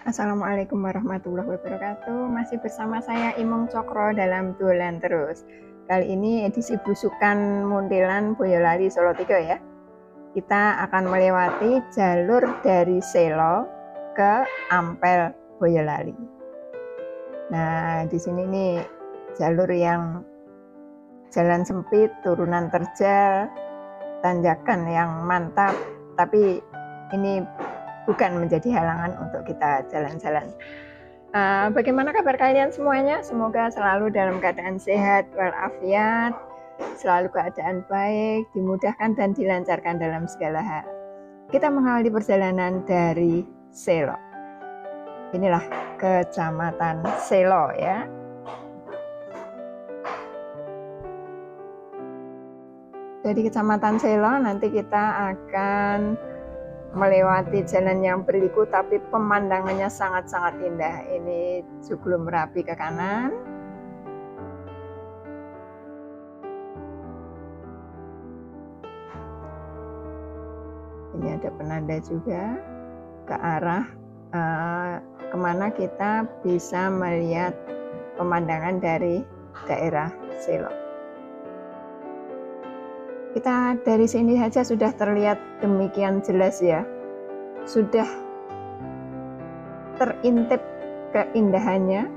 Assalamualaikum warahmatullahi wabarakatuh. Masih bersama saya Imong Cokro dalam Dolan Terus. Kali ini edisi Blusukan Muntilan Boyolali Solo 3 ya. Kita akan melewati jalur dari Selo ke Ampel Boyolali. Nah, di sini nih jalur yang jalan sempit, turunan terjal, tanjakan yang mantap, tapi ini bukan menjadi halangan untuk kita jalan-jalan. Bagaimana kabar kalian semuanya? Semoga selalu dalam keadaan sehat walafiat, selalu keadaan baik, dimudahkan dan dilancarkan dalam segala hal. Kita mengawali perjalanan dari Selo. Inilah Kecamatan Selo ya. Dari Kecamatan Selo nanti kita akan melewati jalan yang berliku, tapi pemandangannya sangat-sangat indah. Ini Juglum Merapi ke kanan, ini ada penanda juga ke arah kemana kita bisa melihat pemandangan dari daerah Selo. Kita dari sini saja sudah terlihat demikian jelas ya, sudah terintip keindahannya.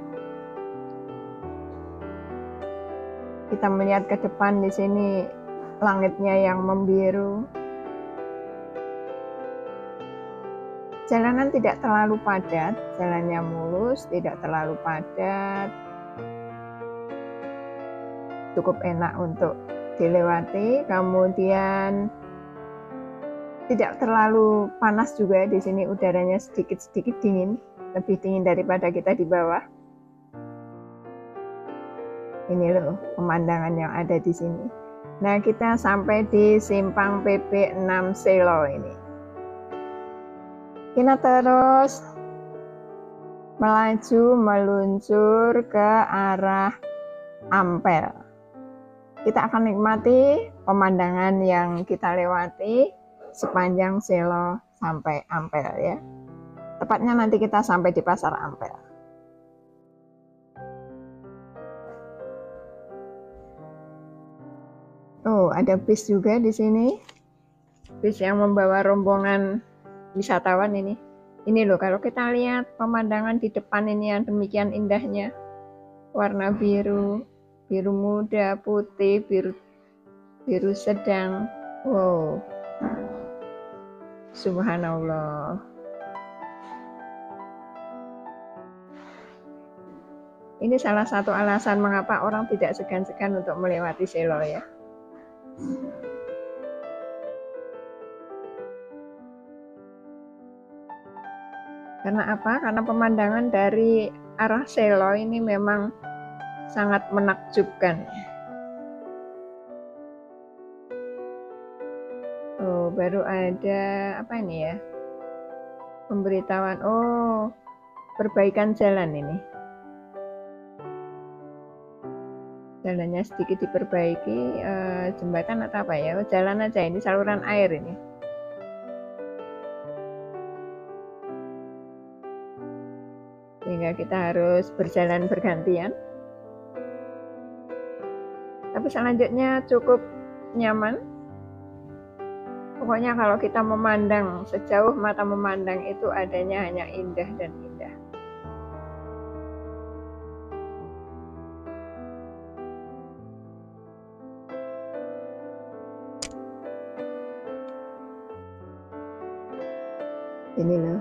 Kita melihat ke depan di sini langitnya yang membiru. Jalanan tidak terlalu padat, jalannya mulus, tidak terlalu padat, cukup enak untuk dilewati. Kemudian tidak terlalu panas juga di sini, udaranya sedikit-sedikit dingin, lebih dingin daripada kita di bawah. Ini loh pemandangan yang ada di sini. Nah, kita sampai di Simpang PP 6 Selo ini. Kita terus melaju meluncur ke arah Ampel. Kita akan nikmati pemandangan yang kita lewati sepanjang Selo sampai Ampel ya. Tepatnya nanti kita sampai di Pasar Ampel. Oh, ada bis juga di sini. Bis yang membawa rombongan wisatawan ini. Ini loh, kalau kita lihat pemandangan di depan ini yang demikian indahnya. Warna biru, biru muda, putih, biru sedang. Wow, subhanallah. Ini salah satu alasan mengapa orang tidak segan-segan untuk melewati Selo ya. Karena apa? Karena pemandangan dari arah Selo ini memang sangat menakjubkan. Oh, baru ada apa ini ya? Pemberitahuan. Oh, perbaikan jalan ini. Jalannya sedikit diperbaiki, jembatan atau apa ya? Jalan aja, ini saluran air ini. Sehingga kita harus berjalan bergantian. Tapi selanjutnya cukup nyaman. Pokoknya kalau kita memandang, sejauh mata memandang itu adanya hanya indah dan indah. Ini loh,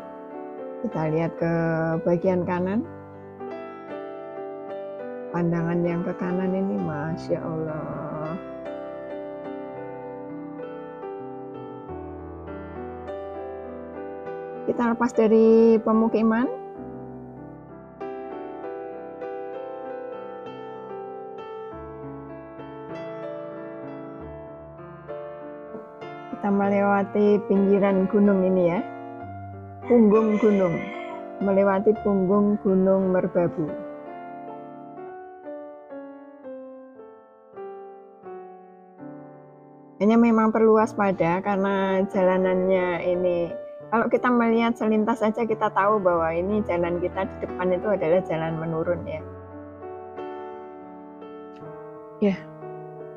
kita lihat ke bagian kanan. Pandangan yang ke kanan ini, Masya Allah. Kita lepas dari pemukiman. Kita melewati pinggiran gunung ini ya. Punggung gunung. Melewati punggung Gunung Merbabu. Hanya memang perlu waspada karena jalanannya ini Kalau kita melihat selintas saja kita tahu bahwa ini jalan kita di depan itu adalah jalan menurun ya. Ya,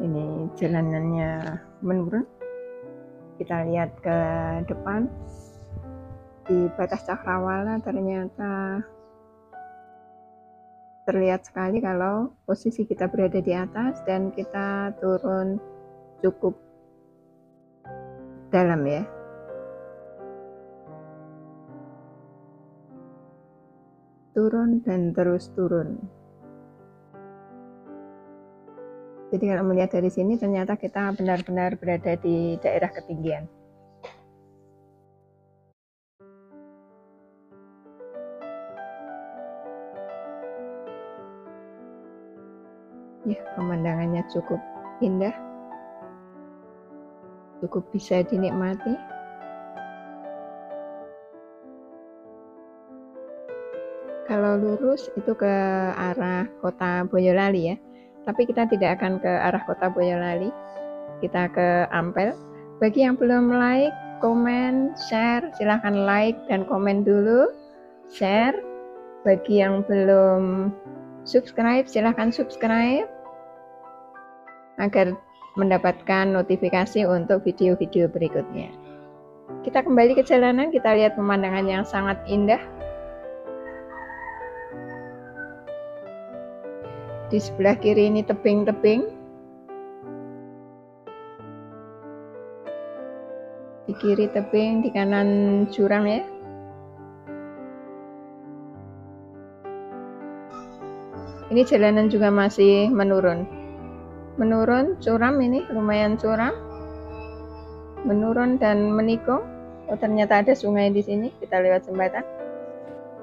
ini jalanannya menurun. Kita lihat ke depan, di batas cakrawala ternyata terlihat sekali kalau posisi kita berada di atas dan kita turun cukup dalam ya. Turun dan terus turun. Jadi kalau melihat dari sini ternyata kita benar-benar berada di daerah ketinggian. Ya, pemandangannya cukup indah, cukup bisa dinikmati. Kalau lurus itu ke arah kota Boyolali ya, tapi kita tidak akan ke arah kota Boyolali, kita ke Ampel. Bagi yang belum like, komen, share, silahkan like dan komen dulu, share. Bagi yang belum subscribe, silahkan subscribe agar mendapatkan notifikasi untuk video-video berikutnya. Kita kembali ke jalanan, kita lihat pemandangan yang sangat indah. Di sebelah kiri ini tebing-tebing, di kiri tebing, di kanan jurang ya. Ini jalanan juga masih menurun, curam, ini lumayan curam, menurun dan menikung. Oh, ternyata ada sungai di sini, kita lewat jembatan.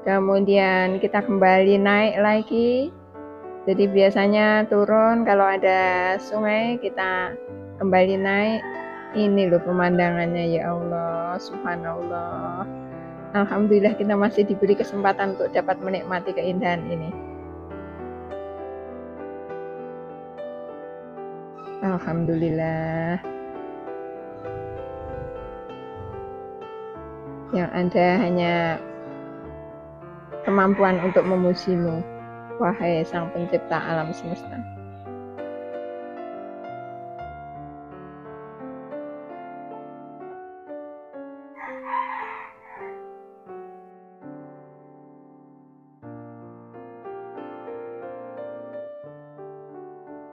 Kemudian kita kembali naik lagi. Jadi biasanya turun, kalau ada sungai kita kembali naik. Ini loh pemandangannya, ya Allah, subhanallah. Alhamdulillah kita masih diberi kesempatan untuk dapat menikmati keindahan ini. Alhamdulillah. Yang ada hanya kemampuan untuk memujimu, wahai Sang Pencipta alam semesta.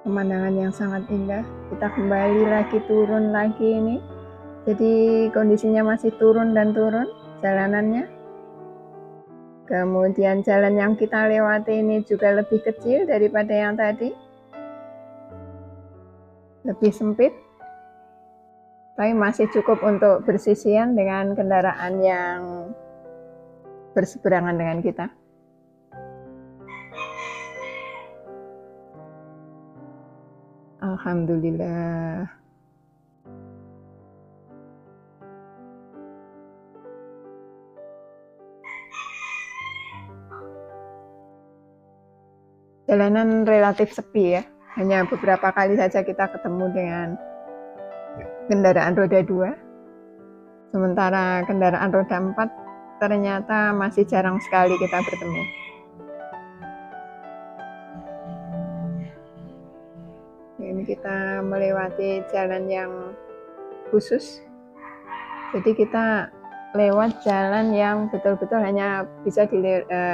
Pemandangan yang sangat indah. Kita kembali lagi, turun lagi ini. Jadi kondisinya masih turun dan turun jalanannya. Kemudian jalan yang kita lewati ini juga lebih kecil daripada yang tadi, lebih sempit, tapi masih cukup untuk bersisian dengan kendaraan yang berseberangan dengan kita. Alhamdulillah. Jalanan relatif sepi ya, hanya beberapa kali saja kita ketemu dengan kendaraan roda 2, sementara kendaraan roda 4 ternyata masih jarang sekali kita bertemu. Ini kita melewati jalan yang khusus, jadi kita lewat jalan yang betul-betul hanya bisa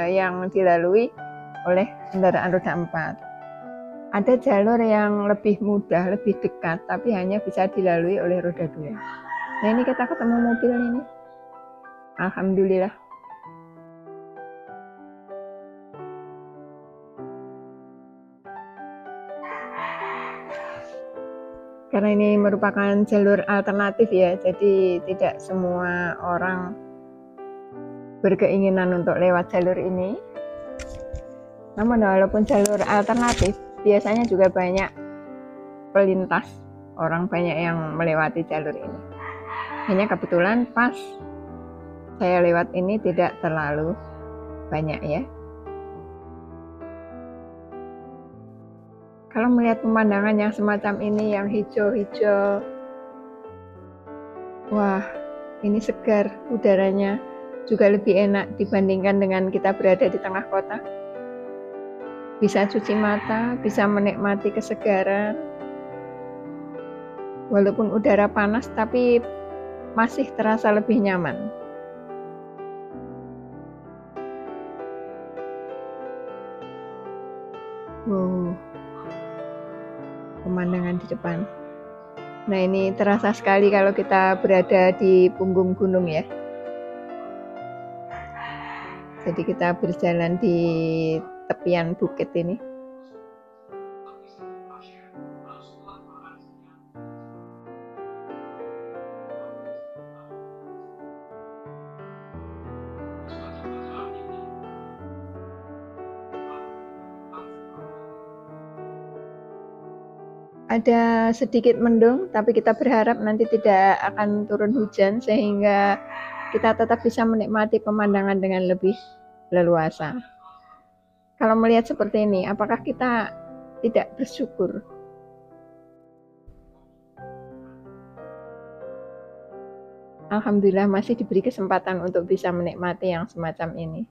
yang dilalui oleh kendaraan roda 4. Ada jalur yang lebih mudah, lebih dekat, tapi hanya bisa dilalui oleh roda 2. Nah, ini kita ketemu mobil ini. Alhamdulillah. Karena ini merupakan jalur alternatif ya, jadi tidak semua orang berkeinginan untuk lewat jalur ini. Namun walaupun jalur alternatif, biasanya juga banyak pelintas, orang banyak yang melewati jalur ini. Hanya kebetulan pas saya lewat ini tidak terlalu banyak ya. Kalau melihat pemandangan yang semacam ini, yang hijau-hijau, wah, Ini segar, udaranya juga lebih enak dibandingkan dengan kita berada di tengah kota. Bisa cuci mata, bisa menikmati kesegaran. Walaupun udara panas, tapi masih terasa lebih nyaman. Wow, pemandangan di depan. Nah, ini terasa sekali kalau kita berada di punggung gunung ya. Jadi kita berjalan di tepian bukit ini. Ada sedikit mendung, tapi kita berharap nanti tidak akan turun hujan sehingga kita tetap bisa menikmati pemandangan dengan lebih leluasa. Kalau melihat seperti ini, apakah kita tidak bersyukur? Alhamdulillah masih diberi kesempatan untuk bisa menikmati yang semacam ini.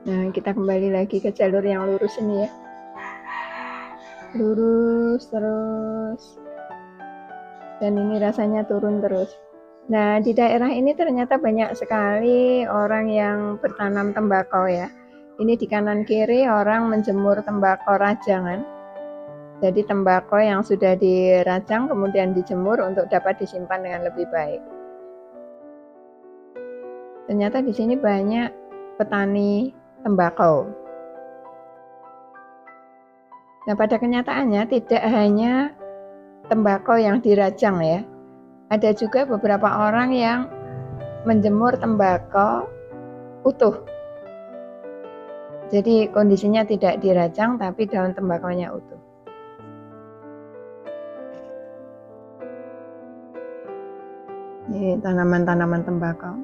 Nah, kita kembali lagi ke jalur yang lurus ini ya. Lurus terus. Dan ini rasanya turun terus. Nah, di daerah ini ternyata banyak sekali orang yang bertanam tembakau ya. Ini di kanan kiri orang menjemur tembakau rajangan. Jadi tembakau yang sudah dirajang kemudian dijemur untuk dapat disimpan dengan lebih baik. Ternyata di sini banyak petani tembakau. Nah, pada kenyataannya tidak hanya tembakau yang dirajang ya. Ada juga beberapa orang yang menjemur tembakau utuh. Jadi kondisinya tidak dirajang tapi daun tembakaunya utuh. Ini tanaman-tanaman tembakau.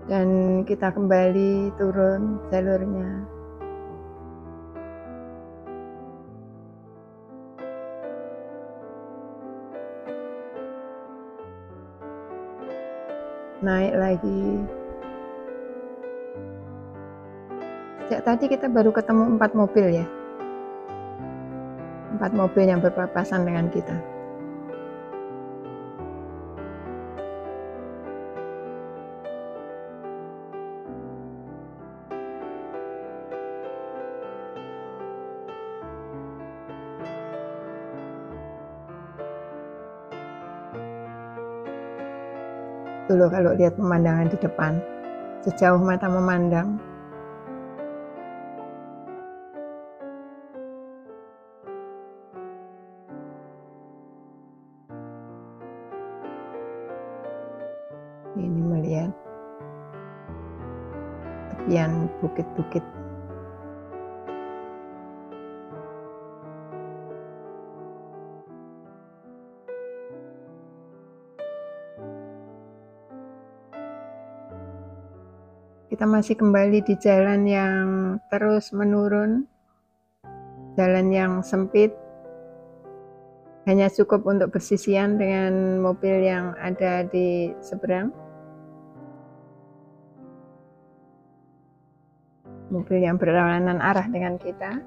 Dan kita kembali turun jalurnya. Naik lagi. Sejak tadi kita baru ketemu 4 mobil ya. 4 mobil yang berpapasan dengan kita. Tuh loh kalau lihat pemandangan di depan, sejauh mata memandang. Ini melihat tepian bukit-bukit. Kita masih kembali di jalan yang terus menurun, jalan yang sempit, hanya cukup untuk bersisian dengan mobil yang ada di seberang. Mobil yang berlawanan arah dengan kita.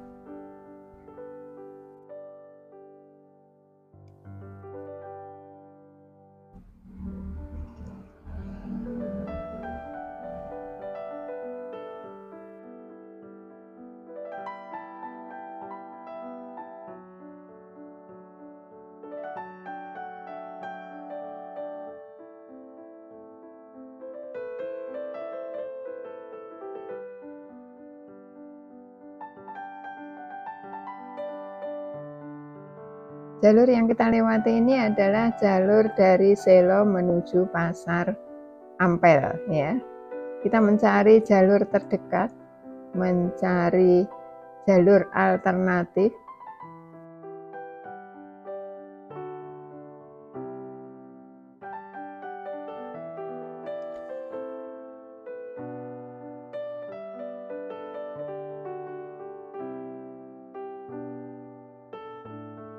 Jalur yang kita lewati ini adalah jalur dari Selo menuju Pasar Ampel ya. Kita mencari jalur terdekat, mencari jalur alternatif.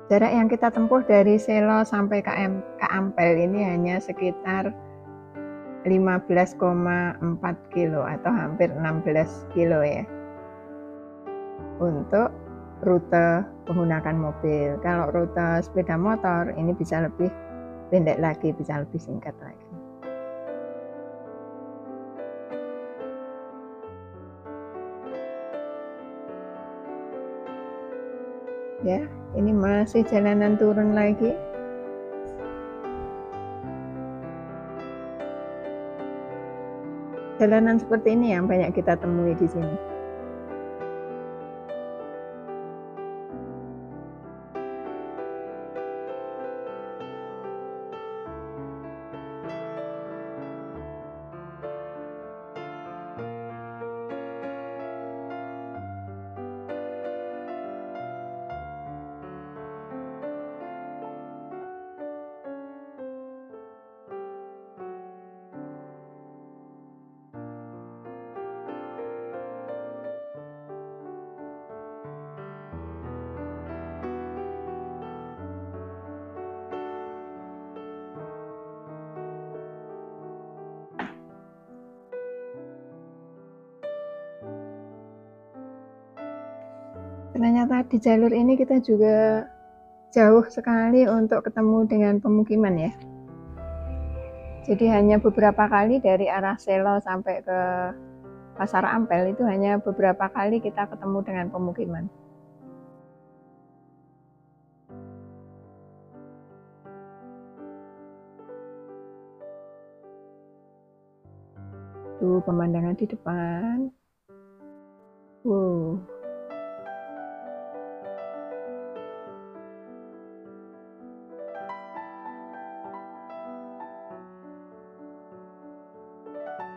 Jarak yang kita tempuh dari Selo sampai ke Ampel ini hanya sekitar 15,4 kilo atau hampir 16 kilo ya, untuk rute menggunakan mobil. Kalau rute sepeda motor ini bisa lebih pendek lagi, bisa lebih singkat lagi. Ya, ini masih jalanan turun lagi. Jalanan seperti ini yang banyak kita temui di sini. Ternyata di jalur ini kita juga jauh sekali untuk ketemu dengan pemukiman ya. Jadi hanya beberapa kali dari arah Selo sampai ke Pasar Ampel itu hanya beberapa kali kita ketemu dengan pemukiman. Tuh pemandangan di depan. Wow.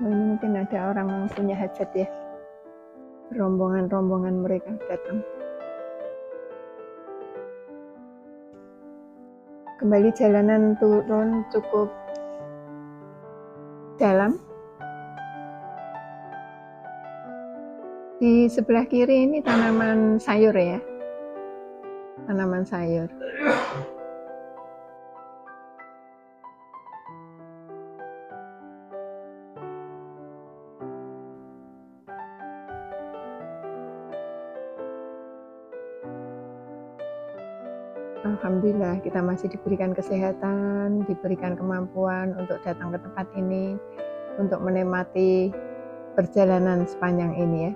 Oh, ini mungkin ada orang yang punya hajat ya. Rombongan-rombongan mereka datang. Kembali jalanan turun cukup dalam. Di sebelah kiri ini tanaman sayur ya. Tanaman sayur. Alhamdulillah kita masih diberikan kesehatan, diberikan kemampuan untuk datang ke tempat ini, untuk menikmati perjalanan sepanjang ini ya.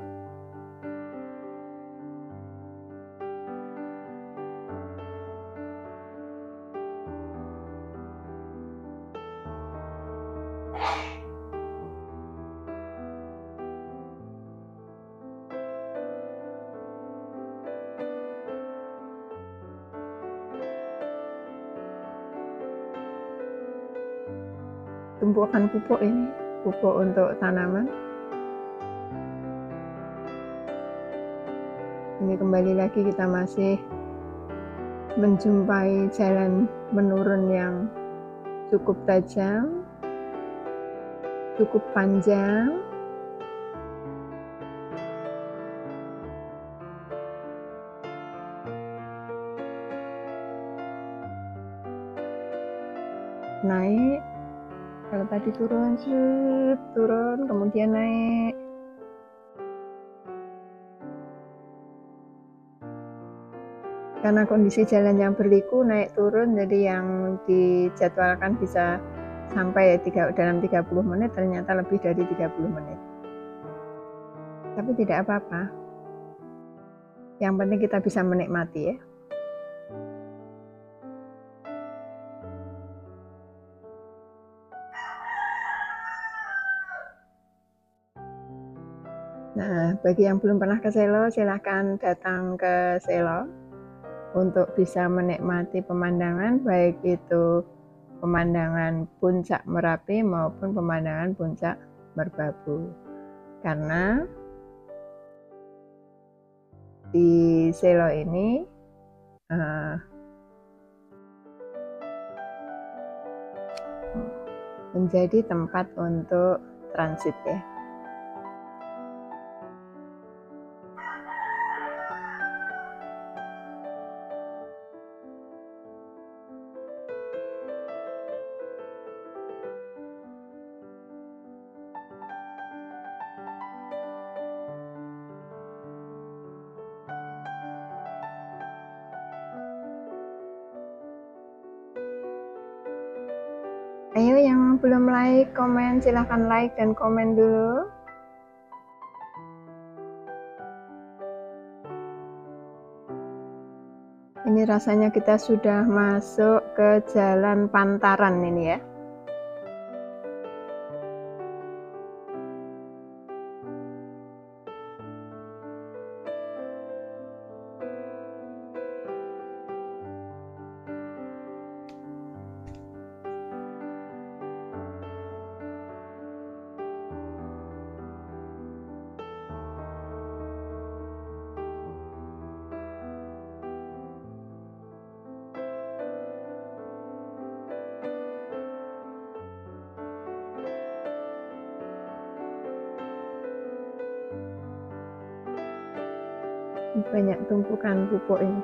Tumpukan pupuk ini, pupuk untuk tanaman. Ini kembali lagi kita masih menjumpai jalan menurun yang cukup tajam, cukup panjang. Naik, kalau tadi turun, turun, kemudian naik. Karena kondisi jalan yang berliku, naik turun, jadi yang dijadwalkan bisa sampai dalam 30 menit, ternyata lebih dari 30 menit. Tapi tidak apa-apa. Yang penting kita bisa menikmati ya. Nah, bagi yang belum pernah ke Selo, silahkan datang ke Selo untuk bisa menikmati pemandangan, baik itu pemandangan puncak Merapi maupun pemandangan puncak Merbabu. Karena di Selo ini menjadi tempat untuk transit ya. Ayo yang belum like, komen, silahkan like dan komen dulu. Ini rasanya kita sudah masuk ke Jalan Pantaran ini ya. Banyak tumpukan pupuk ini.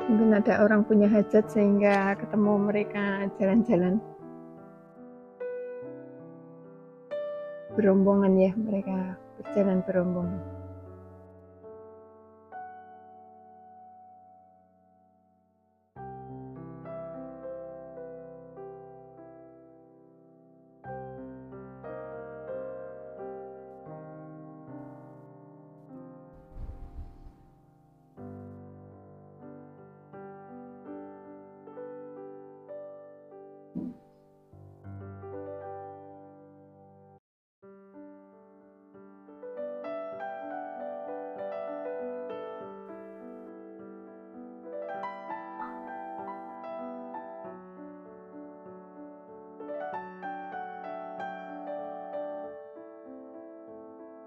Mungkin ada orang punya hajat sehingga ketemu mereka jalan-jalan berombongan ya, mereka berjalan berombongan.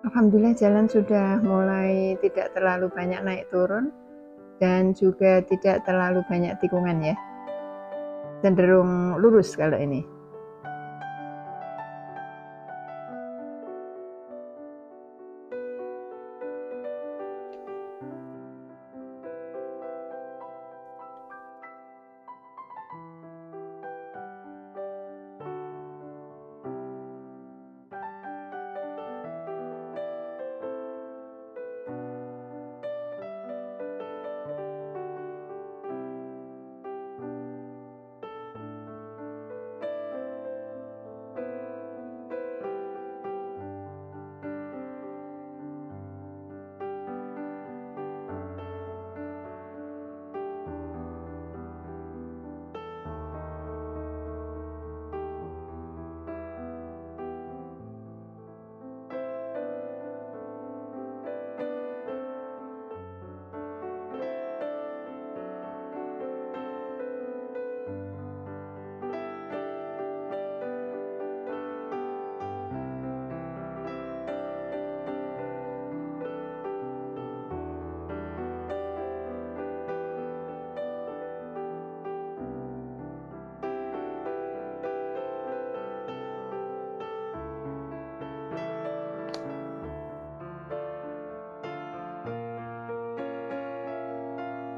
Alhamdulillah jalan sudah mulai tidak terlalu banyak naik turun dan juga tidak terlalu banyak tikungan ya. Cenderung lurus kalau ini.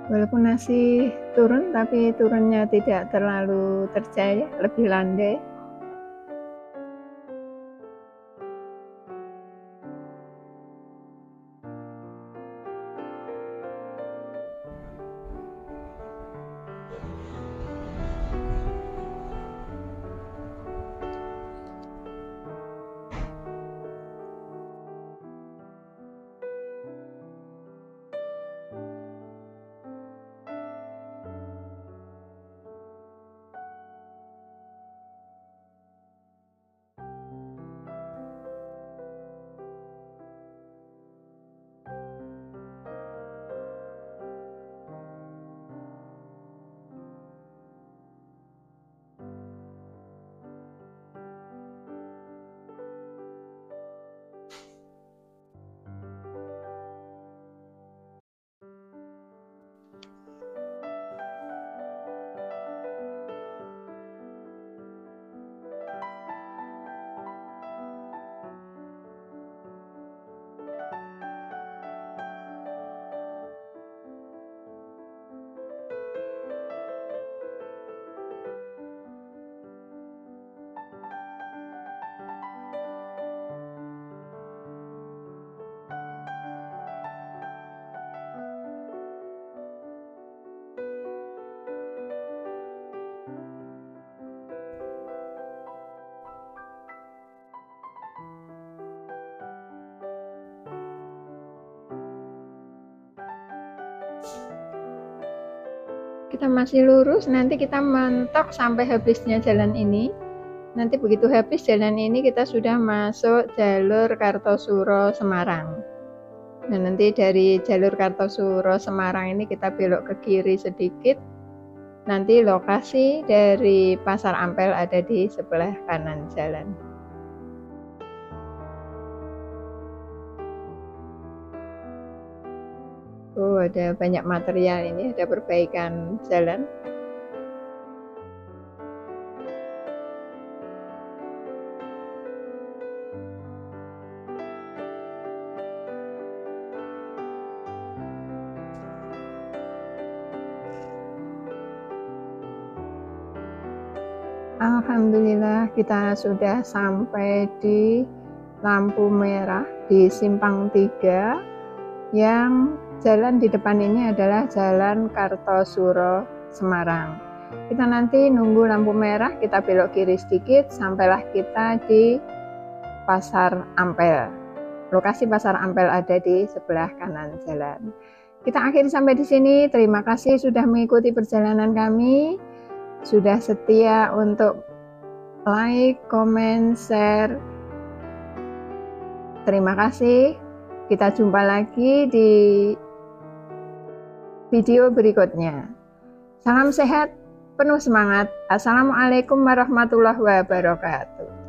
Walaupun masih turun, tapi turunnya tidak terlalu terjal ya, lebih landai. kita masih lurus, nanti kita mentok sampai habisnya jalan ini. Nanti begitu habis jalan ini kita sudah masuk jalur Kartosuro Semarang. Nah, nanti dari jalur Kartosuro Semarang ini kita belok ke kiri sedikit. Nanti lokasi dari Pasar Ampel ada di sebelah kanan jalan. Oh, ada banyak material ini, ada perbaikan jalan. Alhamdulillah kita sudah sampai di lampu merah di Simpang 3 yang jalan di depan ini adalah Jalan Kartosuro Semarang. Kita nanti nunggu lampu merah, kita belok kiri sedikit sampailah kita di Pasar Ampel. Lokasi Pasar Ampel ada di sebelah kanan jalan. Kita akhiri sampai di sini. Terima kasih sudah mengikuti perjalanan kami. Sudah setia untuk like, comment, share. Terima kasih. Kita jumpa lagi di video berikutnya. Salam sehat, penuh semangat. Assalamualaikum warahmatullahi wabarakatuh.